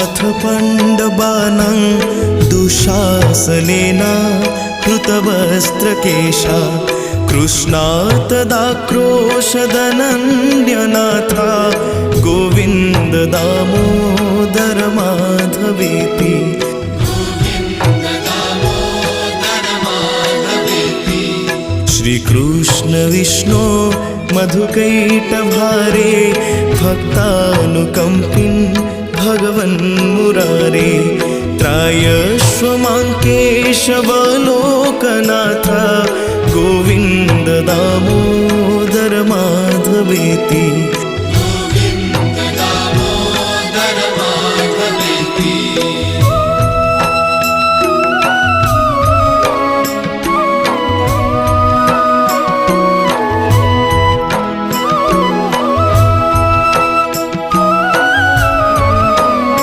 नाथ पण्डबानं दुःशासनेन कृतवस्त्रकेशा कृष्णात्तदाक्रोशदनन्यनाथा गोविन्द दामोदर माधवेति। श्रीकृष्ण विष्णु मधुकैटभारे भक्तानुकम्पिन् भगवन्मुरारे त्रायस्व मां केशवलोकनाथ गोविन्द दामोदर माधवेति।